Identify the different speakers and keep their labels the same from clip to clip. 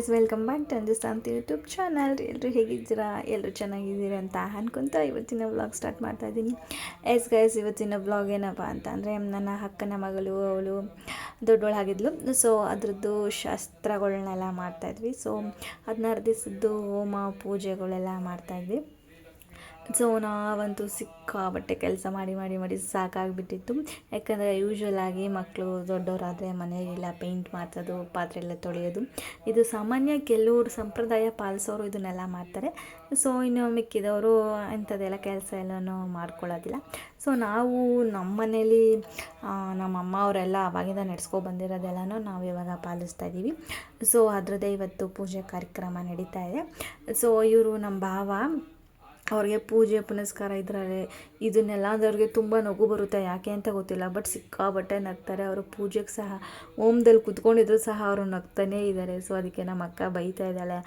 Speaker 1: Guys, welcome back to ಅಂಜುಸ್ತಾಂತಿ YouTube channel. ಎಲ್ಲರೂ ಹೇಗಿದ್ದೀರಾ? ಎಲ್ಲರೂ ಚೆನ್ನಾಗಿದ್ದೀರಾ ಅಂತ ಅನ್ಕೊಂತ ಇವತ್ತಿನ ವ್ಲಾಗ್ ಸ್ಟಾರ್ಟ್ ಮಾಡ್ತಾ ಇದ್ದೀನಿ. ಗೈಸ್, ಇವತ್ತಿನ ವ್ಲಾಗ್ ಏನಪ್ಪ ಅಂತಂದರೆ, ನನ್ನ ಅಕ್ಕನ ಮಗಳು ಅವಳು ದೊಡ್ಡವಳಾಗಿದ್ಲು. ಸೊ ಅದರದ್ದು ಶಾಸ್ತ್ರಗಳನ್ನೆಲ್ಲ ಮಾಡ್ತಾಯಿದ್ವಿ. ಸೊ 16 ದಿವಸದ್ದು ಹೋಮ ಪೂಜೆಗಳೆಲ್ಲ ಮಾಡ್ತಾಯಿದ್ವಿ. ಸೊ ನಾವಂತೂ ಸಿಕ್ಕಾಬಟ್ಟೆ ಕೆಲಸ ಮಾಡಿ ಮಾಡಿ ಮಾಡಿ ಸಾಕಾಗಿಬಿಟ್ಟಿತ್ತು. ಯಾಕಂದರೆ ಯೂಶ್ವಲಾಗಿ ಮಕ್ಕಳು ದೊಡ್ಡವರಾದರೆ ಮನೆಯೆಲ್ಲ ಪೇಂಟ್ ಮಾಡ್ಸೋದು, ಪಾತ್ರೆ ಎಲ್ಲ ತೊಳೆಯೋದು ಇದು ಸಾಮಾನ್ಯ. ಕೆಲವರು ಸಂಪ್ರದಾಯ ಪಾಲಿಸೋರು ಇದನ್ನೆಲ್ಲ ಮಾಡ್ತಾರೆ. ಸೊ ಇನ್ನು ಮಿಕ್ಕಿದವರು ಇಂಥದ್ದೆಲ್ಲ ಕೆಲಸ ಎಲ್ಲನೂ ಮಾಡ್ಕೊಳ್ಳೋದಿಲ್ಲ. ಸೊ ನಾವು ನಮ್ಮ ಮನೇಲಿ ನಮ್ಮ ಅಮ್ಮ ಅವರೆಲ್ಲ ಅವಾಗಿಂದ ನಡೆಸ್ಕೊ ಬಂದಿರೋದೆಲ್ಲನೂ ನಾವು ಇವಾಗ ಪಾಲಿಸ್ತಾ ಇದ್ದೀವಿ. ಸೊ ಅದರದ್ದೇ ಇವತ್ತು ಪೂಜೆ ಕಾರ್ಯಕ್ರಮ ನಡೀತಾ ಇದೆ. ಸೊ ಇವರು ನಮ್ಮ ಭಾವ, ಅವ್ರಿಗೆ ಪೂಜೆ ಪುನಸ್ಕಾರ ಇದನ್ನೆಲ್ಲ ಅವ್ರಿಗೆ ತುಂಬ ನಗು ಬರುತ್ತೆ. ಯಾಕೆ ಅಂತ ಗೊತ್ತಿಲ್ಲ, ಬಟ್ ಸಿಕ್ಕಾಬಟ್ಟೆ ನಗ್ತಾರೆ. ಅವರು ಪೂಜೆಗೆ ಸಹ ಹೋಮದಲ್ಲಿ ಕುತ್ಕೊಂಡಿದ್ರು ಸಹ ಅವರು ನಗ್ತಾನೇ ಇದ್ದಾರೆ. ಸೊ ಅದಕ್ಕೆ ನಮ್ಮ ಅಕ್ಕ ಬೈತಾ ಇದ್ದಾಳೆ.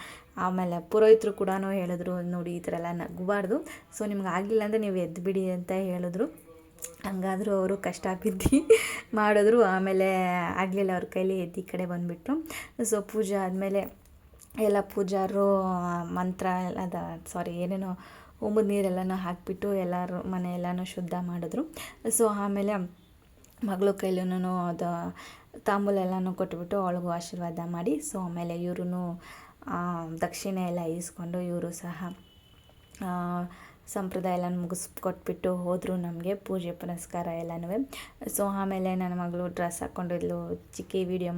Speaker 1: ಆಮೇಲೆ ಪುರೋಹಿತರು ಕೂಡ ಹೇಳಿದ್ರು, ನೋಡಿ ಈ ಥರ ಎಲ್ಲ ನಗಬಾರ್ದು, ಸೊ ನಿಮ್ಗೆ ಆಗಲಿಲ್ಲ ಅಂದರೆ ನೀವು ಎದ್ದುಬಿಡಿ ಅಂತ ಹೇಳಿದ್ರು. ಹಂಗಾದರೂ ಅವರು ಕಷ್ಟ ಬಿದ್ದು ಮಾಡಿದ್ರು. ಆಮೇಲೆ ಆಗಲಿಲ್ಲ, ಅವ್ರ ಕೈಲಿ ಎದ್ದು ಈ ಕಡೆ ಬಂದುಬಿಟ್ರು. ಸೊ ಪೂಜೆ ಆದಮೇಲೆ ಎಲ್ಲ ಪೂಜಾರು ಮಂತ್ರ ಏನೇನೋ ಹೋಮದ ನೀರೆಲ್ಲನೂ ಹಾಕಿಬಿಟ್ಟು ಎಲ್ಲರೂ ಮನೆಯೆಲ್ಲನೂ ಶುದ್ಧ ಮಾಡಿದ್ರು. ಸೊ ಆಮೇಲೆ ಮಗಳು ಕೈಲೂ ಅದು ತಾಂಬೂಲ ಎಲ್ಲನೂ ಕೊಟ್ಬಿಟ್ಟು ಅವಳಿಗೂ ಆಶೀರ್ವಾದ ಮಾಡಿ, ಸೊ ಆಮೇಲೆ ಇವರು ದಕ್ಷಿಣೆ ಎಲ್ಲ ಈಸ್ಕೊಂಡು ಇವರು ಸಹ ಸಂಪ್ರದಾಯ ಎಲ್ಲ ಮುಗಿಸ್ಕೊಟ್ಬಿಟ್ಟು ಹೋದರು ನಮಗೆ ಪೂಜೆ ಪುನಸ್ಕಾರ ಎಲ್ಲನೂ. ಸೊ ಆಮೇಲೆ ನನ್ನ ಮಗಳು ಡ್ರೆಸ್ ಹಾಕ್ಕೊಂಡಿದ್ಲು, ಚಿಕ್ಕಿ ವೀಡಿಯೋ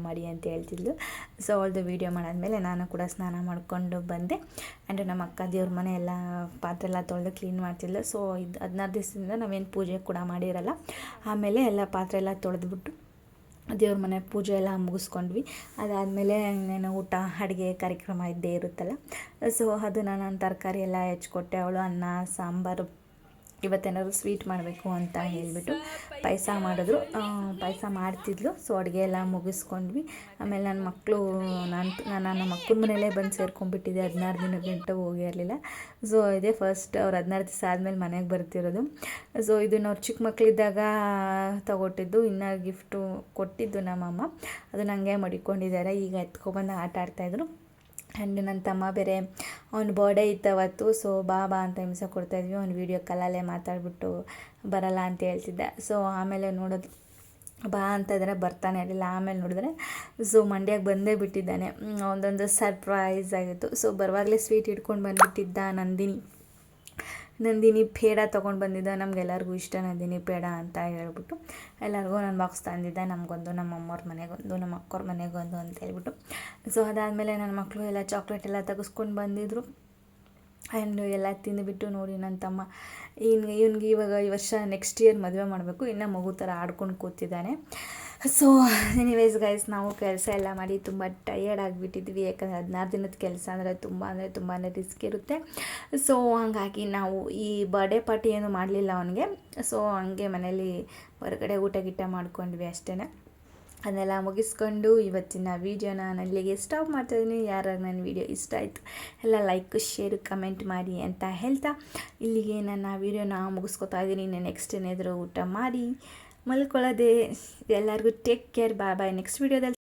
Speaker 1: ಮಾಡಿ ಅಂತ ಹೇಳ್ತಿದ್ಲು. ಸೊ ಅವಳದು ವೀಡಿಯೋ ಮಾಡಾದ್ಮೇಲೆ ನಾನು ಕೂಡ ಸ್ನಾನ ಮಾಡಿಕೊಂಡು ಬಂದೆ. ಆ್ಯಂಡ್ ನಮ್ಮ ಅಕ್ಕ ದೇವ್ರ ಮನೆ ಎಲ್ಲ ಪಾತ್ರೆ ಎಲ್ಲ ತೊಳೆದು ಕ್ಲೀನ್ ಮಾಡ್ತಿದ್ಲು. ಸೊ 16 ದಿವಸದಿಂದ ನಾವೇನು ಪೂಜೆ ಕೂಡ ಮಾಡಿರಲ್ಲ. ಆಮೇಲೆ ಎಲ್ಲ ಪಾತ್ರೆ ಎಲ್ಲ ತೊಳೆದ್ಬಿಟ್ಟು ದೇವ್ರ ಮನೆ ಪೂಜೆ ಎಲ್ಲ ಮುಗಿಸ್ಕೊಂಡ್ವಿ. ಅದಾದಮೇಲೆ ಇನ್ನೇನು ಊಟ ಅಡುಗೆ ಕಾರ್ಯಕ್ರಮ ಇದ್ದೇ ಇರುತ್ತಲ್ಲ. ಸೊ ಅದು ನಾನು ತರಕಾರಿ ಎಲ್ಲ ಹೆಚ್ಕೊಟ್ಟೆ. ಅವಳು ಅನ್ನ ಸಾಂಬಾರು, ಇವತ್ತೇನಾದ್ರು ಸ್ವೀಟ್ ಮಾಡಬೇಕು ಅಂತ ಹೇಳಿಬಿಟ್ಟು ಪಾಯಸ ಮಾಡಿದ್ರು. ಪಾಯಸ ಮಾಡ್ತಿದ್ಲು. ಸೊ ಅಡುಗೆ ಎಲ್ಲ ಮುಗಿಸ್ಕೊಂಡ್ವಿ. ಆಮೇಲೆ ನನ್ನ ಮಕ್ಕಳು ನನ್ನ ಮಕ್ಕಳ ಮನೆಯಲ್ಲೇ ಬಂದು ಸೇರ್ಕೊಂಡ್ಬಿಟ್ಟಿದ್ದೆ. 16 ದಿನದ ಗಂಟೆ ಹೋಗಿರಲಿಲ್ಲ. ಸೊ ಇದೇ ಫಸ್ಟ್ ಅವ್ರು 16 ದಿವಸ ಆದಮೇಲೆ ಮನೆಗೆ ಬರ್ತಿರೋದು. ಸೊ ಇದನ್ನು ಅವ್ರು ಚಿಕ್ಕ ಮಕ್ಕಳಿದ್ದಾಗ ತಗೊಟ್ಟಿದ್ದು, ಇನ್ನು ಗಿಫ್ಟು ಕೊಟ್ಟಿದ್ದು ನಮ್ಮಮ್ಮ. ಅದು ನನಗೆ ಮಡಿಕೊಂಡಿದ್ದಾರೆ. ಈಗ ಎತ್ಕೊಬಂದು ಆಟ ಆಡ್ತಾಯಿದ್ರು. ಆ್ಯಂಡ್ ನನ್ನ ತಮ್ಮ ಬೇರೆ ಅವ್ನ ಬರ್ಡೇ ಇತ್ತು ಅವತ್ತು. ಸೊ ಬಾ ಅಂತ ಹಿಂಸೆ ಕೊಡ್ತಾಯಿದ್ವಿ. ಅವ್ನು ವೀಡಿಯೋ ಕಾಲಲ್ಲೇ ಮಾತಾಡ್ಬಿಟ್ಟು ಬರಲ್ಲ ಅಂತ ಹೇಳ್ತಿದ್ದೆ. ಸೊ ಆಮೇಲೆ ನೋಡೋದು ಬಾ ಅಂತ ಇದ್ದಾರೆ, ಬರ್ತಾನೆ ಇರಲಿಲ್ಲ. ಆಮೇಲೆ ನೋಡಿದ್ರೆ ಸೊ ಮಂಡ್ಯಕ್ಕೆ ಬಂದೇ ಬಿಟ್ಟಿದ್ದಾನೆ. ಒಂದೊಂದು ಸರ್ಪ್ರೈಸ್ ಆಗಿತ್ತು. ಸೊ ಬರುವಾಗಲೇ ಸ್ವೀಟ್ ಇಟ್ಕೊಂಡು ಬಂದುಬಿಟ್ಟಿದ್ದ ನಂದಿನಿ ಪೇಡ ತೊಗೊಂಡು ಬಂದಿದ್ದ. ನಮಗೆಲ್ಲರಿಗೂ ಇಷ್ಟ ನಂದಿನಿ ಪೇಡ ಅಂತ ಹೇಳ್ಬಿಟ್ಟು ಎಲ್ಲರಿಗೂ ನಾನು ಬಾಕ್ಸ್ ತಂದಿದ್ದೆ. ನಮಗೊಂದು, ನಮ್ಮ ಅಮ್ಮವ್ರ ಮನೆಗೊಂದು, ನಮ್ಮ ಅಕ್ಕವ್ರ ಮನೆಗೊಂದು ಅಂತ ಹೇಳ್ಬಿಟ್ಟು. ಸೊ ಅದಾದಮೇಲೆ ನನ್ನ ಮಕ್ಕಳು ಎಲ್ಲ ಚಾಕ್ಲೇಟ್ ಎಲ್ಲ ತೆಗೆಸ್ಕೊಂಡು ಬಂದಿದ್ದರು. ಆ್ಯಂಡ್ ಎಲ್ಲ ತಿಂದುಬಿಟ್ಟು ನೋಡಿ ನನ್ನ ತಮ್ಮ ಇವನಿಗೆ ಈ ವರ್ಷ ನೆಕ್ಸ್ಟ್ ಇಯರ್ ಮದುವೆ ಮಾಡಬೇಕು, ಇನ್ನೂ ಮಗು ಥರ ಆಡ್ಕೊಂಡು ಕೂತಿದ್ದಾನೆ. ಸೊ ಎನಿವೇಸ್ ಗೈಸ್, ನಾವು ಕೆಲಸ ಎಲ್ಲ ಮಾಡಿ ತುಂಬ ಟಯರ್ಡ್ ಆಗಿಬಿಟ್ಟಿದ್ವಿ. ಯಾಕಂದರೆ 16 ದಿನದ ಕೆಲಸ ಅಂದರೆ ತುಂಬಾ ರಿಸ್ಕ್ ಇರುತ್ತೆ. ಸೊ ಹಾಗಾಗಿ ನಾವು ಈ ಬರ್ಡೇ ಪಾರ್ಟಿ ಏನು ಮಾಡಲಿಲ್ಲ ಅವನಿಗೆ. ಸೊ ಹಂಗೆ ಮನೇಲಿ ಹೊರಗಡೆ ಊಟ ಮಾಡ್ಕೊಂಡ್ವಿ ಅಷ್ಟೇ. ಅದನ್ನೆಲ್ಲ ಮುಗಿಸ್ಕೊಂಡು ಇವತ್ತಿನ ವೀಡಿಯೋನ ನಾನು ಇಲ್ಲಿಗೆ ಸ್ಟಾಪ್ ಮಾಡ್ತಾಯಿದ್ದೀನಿ. ಯಾರಾಗ ನನ್ನ ವೀಡಿಯೋ ಇಷ್ಟ ಆಯಿತು ಎಲ್ಲ ಲೈಕ್, ಶೇರು, ಕಮೆಂಟ್ ಮಾಡಿ ಅಂತ ಹೇಳ್ತಾ ಇಲ್ಲಿಗೆ ನನ್ನ ವೀಡಿಯೋನ ಮುಗಿಸ್ಕೊತಾ ಇದ್ದೀನಿ. ನೆಕ್ಸ್ಟ್ ಏನಾದರೂ ಊಟ ಮಾಡಿ ಮಲ್ಕೊಳ್ಳೋದೆ. ಎಲ್ಲರಿಗೂ ಟೇಕ್ ಕೇರ್. ಬಾಯ್. ನೆಕ್ಸ್ಟ್ ವೀಡಿಯೋದಲ್ಲಿ